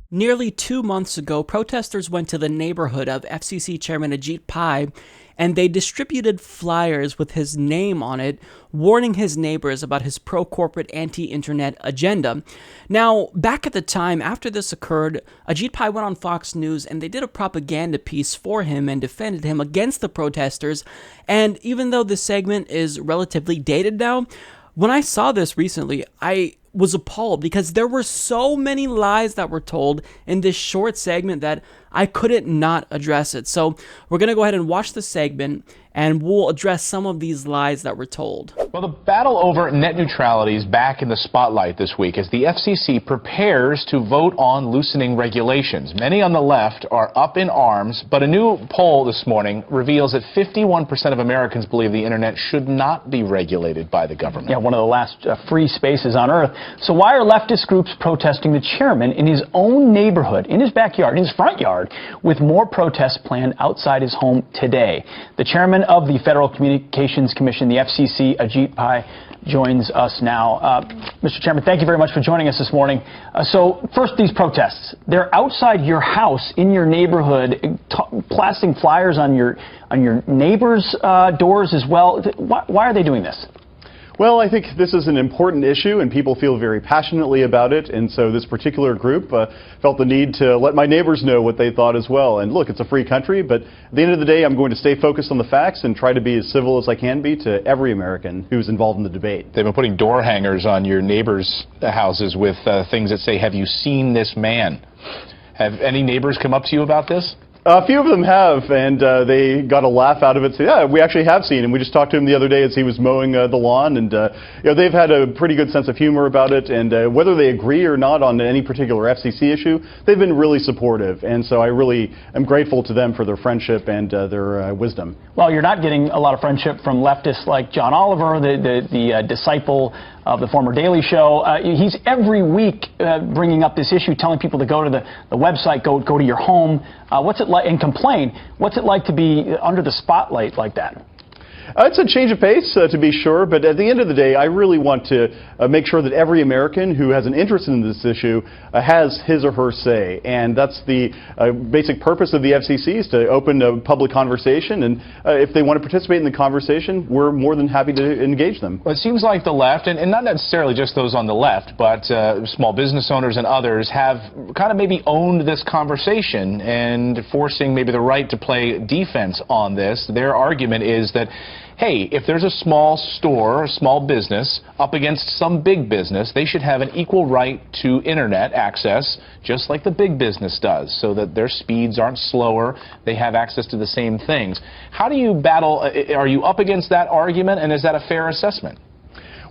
Nearly 2 months ago, protesters went to the neighborhood of FCC Chairman Ajit Pai, and they distributed flyers with his name on it, warning his neighbors about his pro-corporate anti-internet agenda. Now, back at the time after this occurred, Ajit Pai went on Fox News and they did a propaganda piece for him and defended him against the protesters. And even though this segment is relatively dated now, when I saw this recently, I was appalled because there were so many lies that were told in this short segment that I couldn't not address it. So we're going to go ahead and watch the segment and we'll address some of these lies that were told. Well, the battle over net neutrality is back in the spotlight this week as the FCC prepares to vote on loosening regulations. Many on the left are up in arms, but a new poll this morning reveals that 51% of Americans believe the internet should not be regulated by the government. Yeah, one of the last free spaces on earth. So why are leftist groups protesting the chairman in his own neighborhood, in his backyard, in his front yard, with more protests planned outside his home today? The chairman of the Federal Communications Commission, the FCC, Ajit Pai, joins us now. Mr. Chairman, thank you very much for joining us this morning. So first, these protests, they're outside your house, in your neighborhood, blasting flyers on your neighbors' doors as well. Why are they doing this? Well, I think this is an important issue and people feel very passionately about it, and so this particular group felt the need to let my neighbors know what they thought as well. And look, it's a free country, but at the end of the day, I'm going to stay focused on the facts and try to be as civil as I can be to every American who's involved in the debate. They've been putting door hangers on your neighbors' houses with things that say, "Have you seen this man?" Have any neighbors come up to you about this? A few of them have, and they got a laugh out of it. So, yeah, we actually have seen him. We just talked to him the other day as he was mowing the lawn, and they've had a pretty good sense of humor about it. And whether they agree or not on any particular FCC issue, they've been really supportive. And so I really am grateful to them for their friendship and their wisdom. Well, you're not getting a lot of friendship from leftists like John Oliver, the disciple of the former Daily Show. He's every week bringing up this issue, telling people to go to the website, go to your home. What's it like, and complain. What's it like to be under the spotlight like that? It's a change of pace, to be sure, but at the end of the day, I really want to make sure that every American who has an interest in this issue has his or her say, and that's the basic purpose of the FCC, is to open a public conversation, and if they want to participate in the conversation, we're more than happy to engage them. Well, it seems like the left, and not necessarily just those on the left, but small business owners and others have kind of maybe owned this conversation and forcing maybe the right to play defense on this. Their argument is that, hey, if there's a small store, a small business, up against some big business, they should have an equal right to internet access, just like the big business does, so that their speeds aren't slower, they have access to the same things. How do you battle, are you up against that argument, and is that a fair assessment?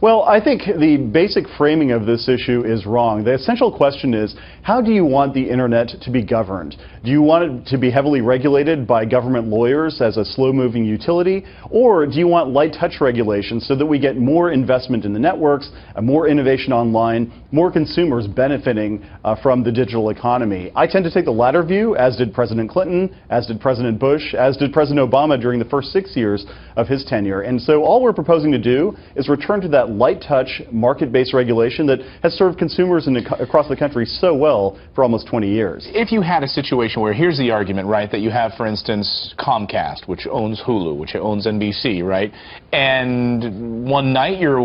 Well, I think the basic framing of this issue is wrong. The essential question is, how do you want the internet to be governed? Do you want it to be heavily regulated by government lawyers as a slow-moving utility, or do you want light touch regulation so that we get more investment in the networks, more innovation online, more consumers benefiting from the digital economy? I tend to take the latter view, as did President Clinton, as did President Bush, as did President Obama during the first 6 years of his tenure. And so all we're proposing to do is return to that light touch, market-based regulation that has served consumers across the country so well for almost 20 years. If you had a situation where, here's the argument, right, that you have, for instance, Comcast, which owns Hulu, which owns NBC, right, and one night you're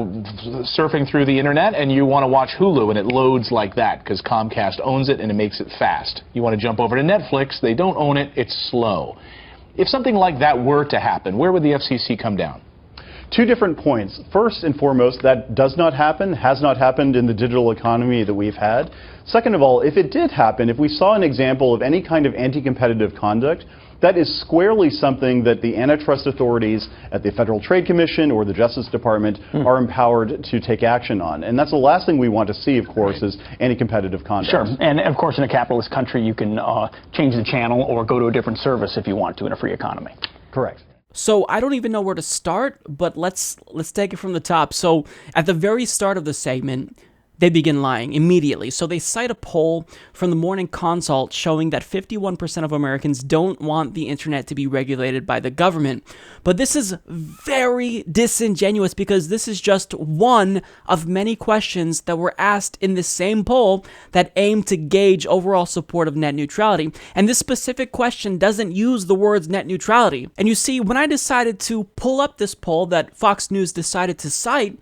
surfing through the internet and you want to watch Hulu and it loads like that because Comcast owns it and it makes it fast. You want to jump over to Netflix, they don't own it, it's slow. If something like that were to happen, where would the FCC come down? 2 different points. First and foremost, that does not happen, has not happened in the digital economy that we've had. Second of all, if it did happen, if we saw an example of any kind of anti-competitive conduct, that is squarely something that the antitrust authorities at the Federal Trade Commission or the Justice Department are empowered to take action on. And that's the last thing we want to see, of course, is anti-competitive conduct. Sure. And, of course, in a capitalist country, you can change the channel or go to a different service if you want to in a free economy. Correct. So I don't even know where to start, but let's take it from the top. So at the very start of the segment, they begin lying immediately. So they cite a poll from the Morning Consult showing that 51% of Americans don't want the internet to be regulated by the government. But this is very disingenuous because this is just one of many questions that were asked in the same poll that aimed to gauge overall support of net neutrality. And this specific question doesn't use the words net neutrality. And you see, when I decided to pull up this poll that Fox News decided to cite,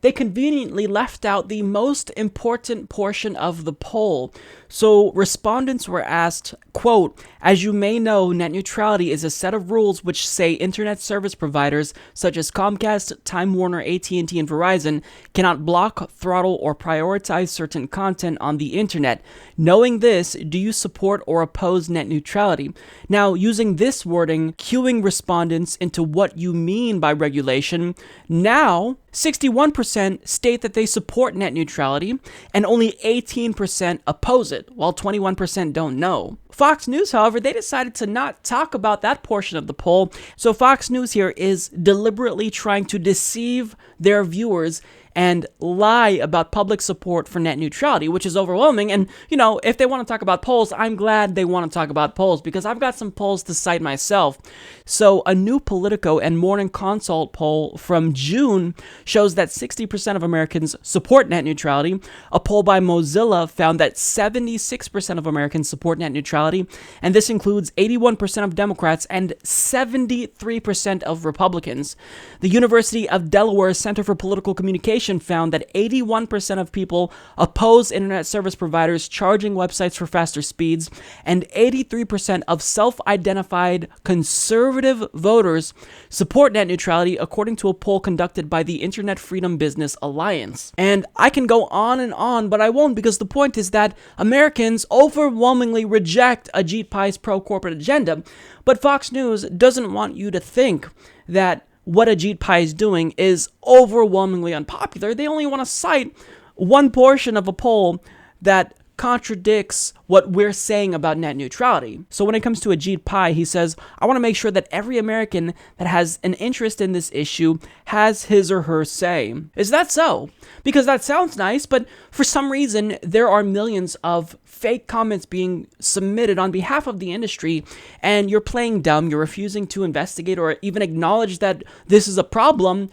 they conveniently left out the most important portion of the poll. So respondents were asked, quote, "As you may know, net neutrality is a set of rules which say internet service providers such as Comcast, Time Warner, AT&T, and Verizon cannot block, throttle, or prioritize certain content on the internet. Knowing this, do you support or oppose net neutrality?" Now, using this wording, cueing respondents into what you mean by regulation, now 61% state that they support net neutrality, and only 18% oppose it, while 21% don't know. Fox News, however, they decided to not talk about that portion of the poll, so Fox News here is deliberately trying to deceive their viewers and lie about public support for net neutrality, which is overwhelming. And, you know, if they want to talk about polls, I'm glad they want to talk about polls because I've got some polls to cite myself. So a new Politico and Morning Consult poll from June shows that 60% of Americans support net neutrality. A poll by Mozilla found that 76% of Americans support net neutrality, and this includes 81% of Democrats and 73% of Republicans. The University of Delaware Center for Political Communication found that 81% of people oppose internet service providers charging websites for faster speeds, and 83% of self-identified conservative voters support net neutrality, according to a poll conducted by the Internet Freedom Business Alliance. And I can go on, but I won't, because the point is that Americans overwhelmingly reject Ajit Pai's pro-corporate agenda, but Fox News doesn't want you to think that what Ajit Pai is doing is overwhelmingly unpopular. They only want to cite one portion of a poll that contradicts what we're saying about net neutrality. So when it comes to Ajit Pai, he says, "I want to make sure that every American that has an interest in this issue has his or her say." Is that so? Because that sounds nice, but for some reason, there are millions of fake comments being submitted on behalf of the industry, and you're playing dumb, you're refusing to investigate or even acknowledge that this is a problem,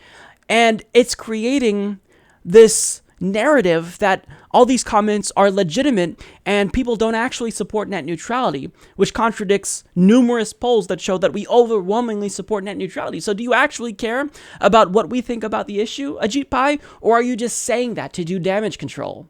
and it's creating this narrative that all these comments are legitimate and people don't actually support net neutrality, which contradicts numerous polls that show that we overwhelmingly support net neutrality. So do you actually care about what we think about the issue, Ajit Pai, or are you just saying that to do damage control?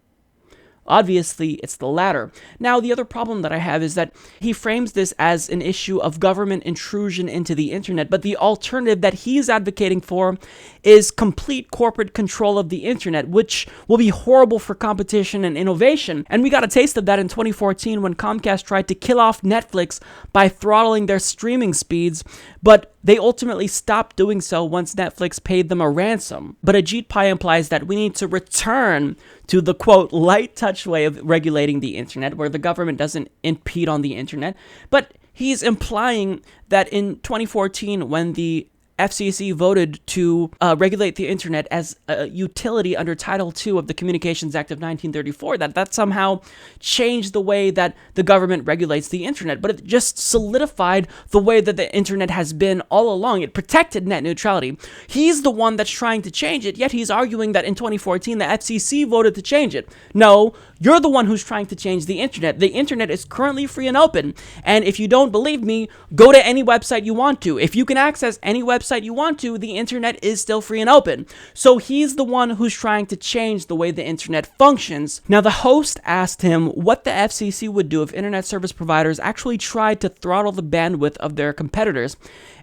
Obviously, it's the latter. Now, the other problem that I have is that he frames this as an issue of government intrusion into the internet, but the alternative that he's advocating for is complete corporate control of the internet, which will be horrible for competition and innovation. And we got a taste of that in 2014 when Comcast tried to kill off Netflix by throttling their streaming speeds, but they ultimately stopped doing so once Netflix paid them a ransom. But Ajit Pai implies that we need to return to the, quote, light touch way of regulating the internet, where the government doesn't impede on the internet. But he's implying that in 2014, when the FCC voted to regulate the internet as a utility under Title II of the Communications Act of 1934, that somehow changed the way that the government regulates the internet. But it just solidified the way that the internet has been all along. It protected net neutrality. He's the one that's trying to change it, yet he's arguing that in 2014, the FCC voted to change it. No, you're the one who's trying to change the internet. The internet is currently free and open. And if you don't believe me, go to any website you want to. If you can access any website you want to, the internet is still free and open. So he's the one who's trying to change the way the internet functions. Now, the host asked him what the FCC would do if internet service providers actually tried to throttle the bandwidth of their competitors.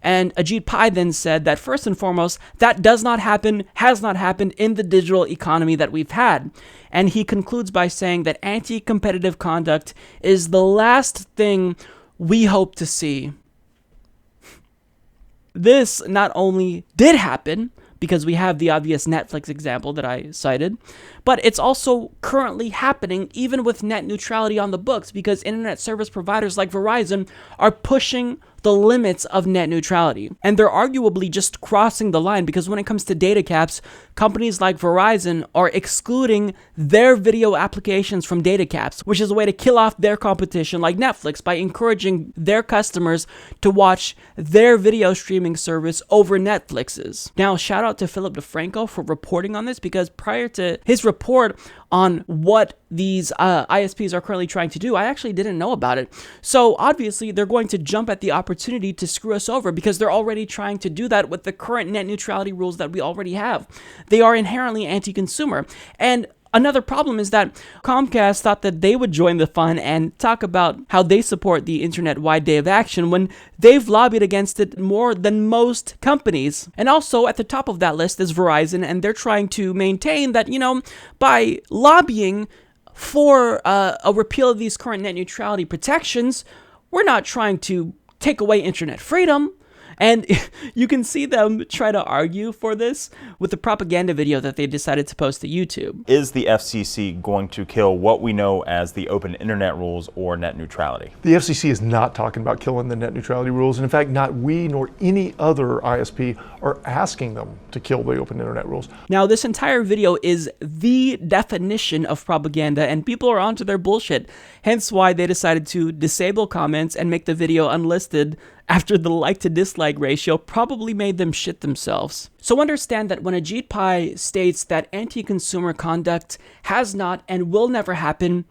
And Ajit Pai then said that first and foremost, that does not happen, has not happened in the digital economy that we've had. And he concludes by saying that anti-competitive conduct is the last thing we hope to see. This not only did happen, because we have the obvious Netflix example that I cited, but it's also currently happening even with net neutrality on the books, because internet service providers like Verizon are pushing the limits of net neutrality. And they're arguably just crossing the line, because when it comes to data caps, companies like Verizon are excluding their video applications from data caps, which is a way to kill off their competition like Netflix by encouraging their customers to watch their video streaming service over Netflix's. Now, shout out to Philip DeFranco for reporting on this, because prior to his report on what these ISPs are currently trying to do, I actually didn't know about it. So obviously they're going to jump at the opportunity to screw us over, because they're already trying to do that with the current net neutrality rules that we already have. They are inherently anti-consumer. And another problem is that Comcast thought that they would join the fun and talk about how they support the internet-wide day of action when they've lobbied against it more than most companies. And also at the top of that list is Verizon, and they're trying to maintain that, by lobbying for a repeal of these current net neutrality protections, we're not trying to take away internet freedom. And you can see them try to argue for this with the propaganda video that they decided to post to YouTube. Is the FCC going to kill what we know as the open internet rules or net neutrality? The FCC is not talking about killing the net neutrality rules. And in fact, not we nor any other ISP are asking them to kill the open internet rules. Now, this entire video is the definition of propaganda, and people are onto their bullshit. Hence why they decided to disable comments and make the video unlisted after the like to dislike ratio probably made them shit themselves. So understand that when Ajit Pai states that anti-consumer conduct has not and will never happen,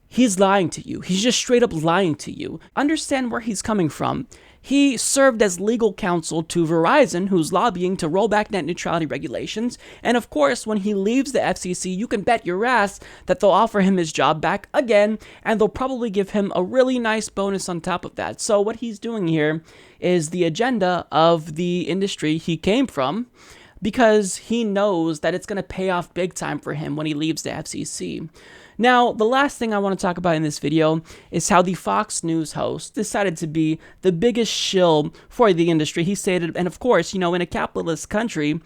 he's lying to you. He's just straight up lying to you. Understand where he's coming from. He served as legal counsel to Verizon, who's lobbying to roll back net neutrality regulations. And of course, when he leaves the FCC, you can bet your ass that they'll offer him his job back again, and they'll probably give him a really nice bonus on top of that. So what he's doing here is the agenda of the industry he came from, because he knows that it's going to pay off big time for him when he leaves the FCC. Now, the last thing I want to talk about in this video is how the Fox News host decided to be the biggest shill for the industry. He stated, and of course, in a capitalist country,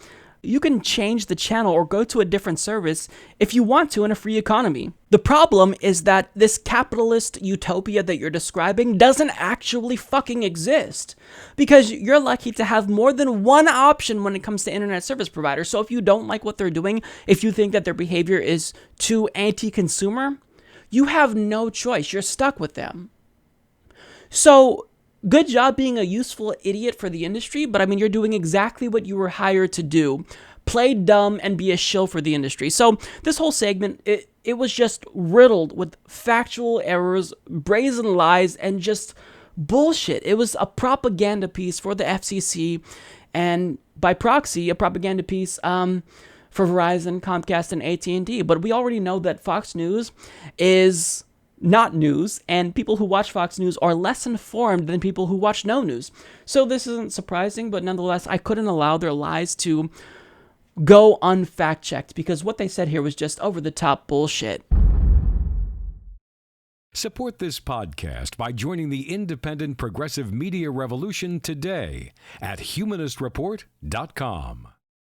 you can change the channel or go to a different service if you want to in a free economy. The problem is that this capitalist utopia that you're describing doesn't actually fucking exist, because you're lucky to have more than one option when it comes to internet service providers. So if you don't like what they're doing, if you think that their behavior is too anti-consumer, you have no choice. You're stuck with them. So good job being a useful idiot for the industry, but you're doing exactly what you were hired to do. Play dumb and be a shill for the industry. So this whole segment, it was just riddled with factual errors, brazen lies, and just bullshit. It was a propaganda piece for the FCC, and by proxy, a propaganda piece for Verizon, Comcast, and AT&T. But we already know that Fox News is not news, and people who watch Fox News are less informed than people who watch no news. So this isn't surprising, but nonetheless, I couldn't allow their lies to go unfact-checked, because what they said here was just over-the-top bullshit. Support this podcast by joining the independent progressive media revolution today at humanistreport.com.